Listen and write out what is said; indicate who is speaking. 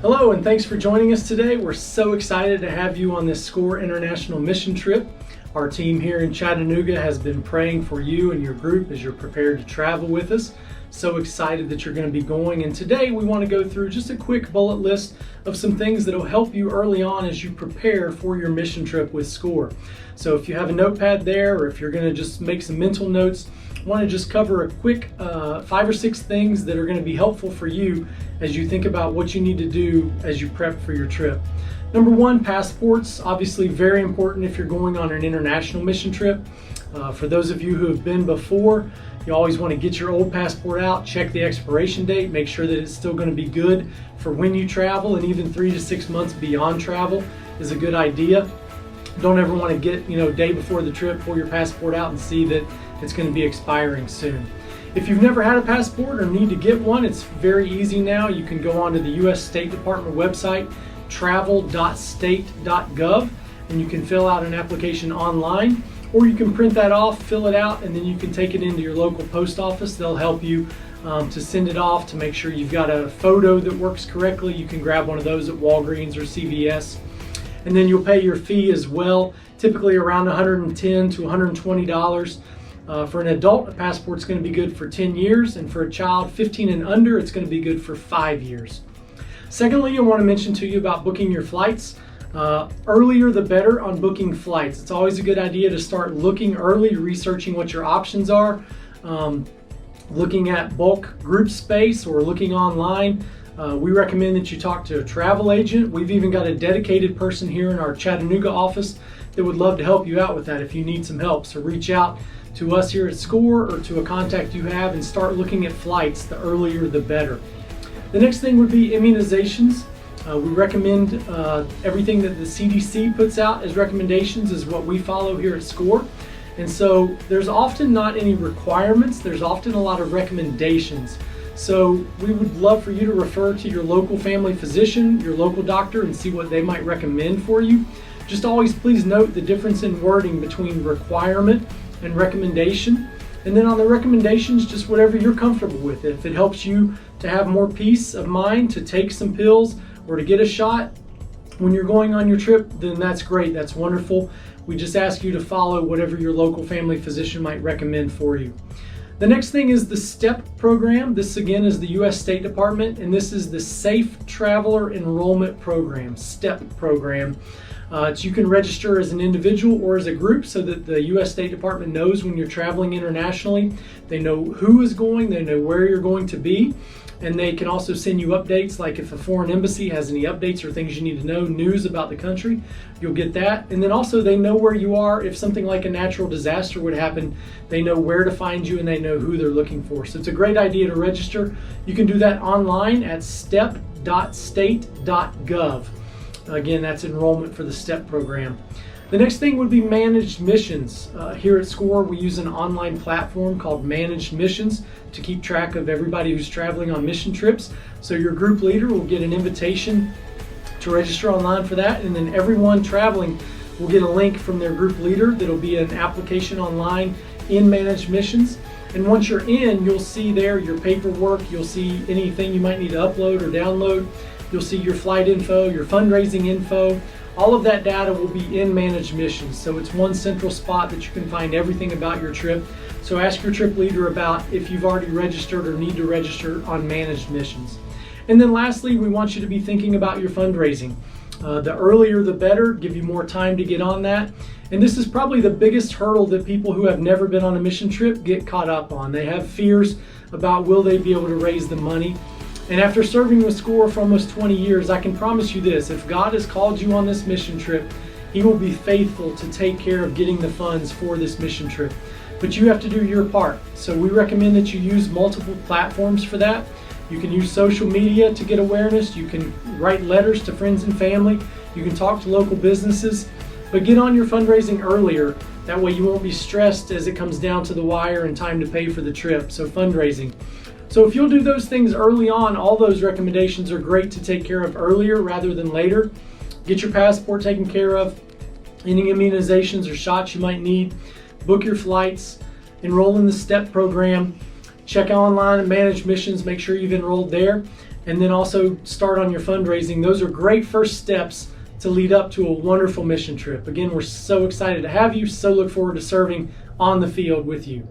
Speaker 1: Hello, and thanks for joining us today. We're so excited to have you on this SCORE International Mission Trip. Our team here in Chattanooga has been praying for you and your group as you're prepared to travel with us. So excited that you're going to be going. And today we want to go through just a quick bullet list of some things that will help you early on as you prepare for your mission trip with SCORE. So if you have a notepad there, or if you're going to just make some mental notes, I want to just cover a quick 5 or 6 things that are going to be helpful for you as you think about what you need to do as you prep for your trip. Number 1, passports. Obviously very important if you're going on an international mission trip. For those of you who have been before, you always want to get your old passport out, check the expiration date, make sure that it's still going to be good for when you travel, and even 3 to 6 months beyond travel is a good idea. Don't ever want to get, day before the trip, pull your passport out and see that it's going to be expiring soon. If you've never had a passport or need to get one, it's very easy now. You can go onto the U.S. State Department website, travel.state.gov, and you can fill out an application online, or you can print that off, fill it out, and then you can take it into your local post office. They'll help you to send it off, to make sure you've got a photo that works correctly. You can grab one of those at Walgreens or CVS. And then you'll pay your fee as well, typically around $110 to $120. For an adult, a passport's going to be good for 10 years, and for a child 15 and under, it's going to be good for 5 years. Secondly, I want to mention to you about booking your flights. Earlier the better on booking flights. It's always a good idea to start looking early, researching what your options are, looking at bulk group space or looking online. We recommend that you talk to a travel agent. We've even got a dedicated person here in our Chattanooga office that would love to help you out with that if you need some help. So reach out to us here at SCORE or to a contact you have and start looking at flights. The earlier the better. The next thing would be immunizations. We recommend everything that the CDC puts out as recommendations is what we follow here at SCORE. And so there's often not any requirements, there's often a lot of recommendations. So we would love for you to refer to your local family physician, your local doctor, and see what they might recommend for you. Just always please note the difference in wording between requirement and recommendation. And then on the recommendations, just whatever you're comfortable with. If it helps you to have more peace of mind, to take some pills or to get a shot when you're going on your trip, then that's great, that's wonderful. We just ask you to follow whatever your local family physician might recommend for you. The next thing is the STEP program. This again is the U.S. State Department, and this is the Safe Traveler Enrollment Program, STEP program. You can register as an individual or as a group so that the U.S. State Department knows when you're traveling internationally. They know who is going, they know where you're going to be, and they can also send you updates, like if a foreign embassy has any updates or things you need to know, news about the country, you'll get that. And then also they know where you are. If something like a natural disaster would happen, they know where to find you and they know who they're looking for. So it's a great idea to register. You can do that online at step.state.gov. Again, that's enrollment for the STEP program. The next thing would be managed missions. Here at SCORE, we use an online platform called Managed Missions to keep track of everybody who's traveling on mission trips. So your group leader will get an invitation to register online for that, and then everyone traveling will get a link from their group leader that'll be an application online in Managed Missions. And once you're in, you'll see there your paperwork, you'll see anything you might need to upload or download. You'll see your flight info, your fundraising info. All of that data will be in Managed Missions. So it's one central spot that you can find everything about your trip. So ask your trip leader about if you've already registered or need to register on Managed Missions. And then lastly, we want you to be thinking about your fundraising. The earlier the better, give you more time to get on that. And this is probably the biggest hurdle that people who have never been on a mission trip get caught up on. They have fears about will they be able to raise the money. And after serving with SCORE for almost 20 years, I can promise you this: if God has called you on this mission trip, He will be faithful to take care of getting the funds for this mission trip. But you have to do your part. So we recommend that you use multiple platforms for that. You can use social media to get awareness. You can write letters to friends and family. You can talk to local businesses. But get on your fundraising earlier. That way you won't be stressed as it comes down to the wire and time to pay for the trip. So fundraising. So if you'll do those things early on, all those recommendations are great to take care of earlier rather than later. Get your passport taken care of, any immunizations or shots you might need, book your flights, enroll in the STEP program, check online and manage missions, make sure you've enrolled there, and then also start on your fundraising. Those are great first steps to lead up to a wonderful mission trip. Again, we're so excited to have you, so look forward to serving on the field with you.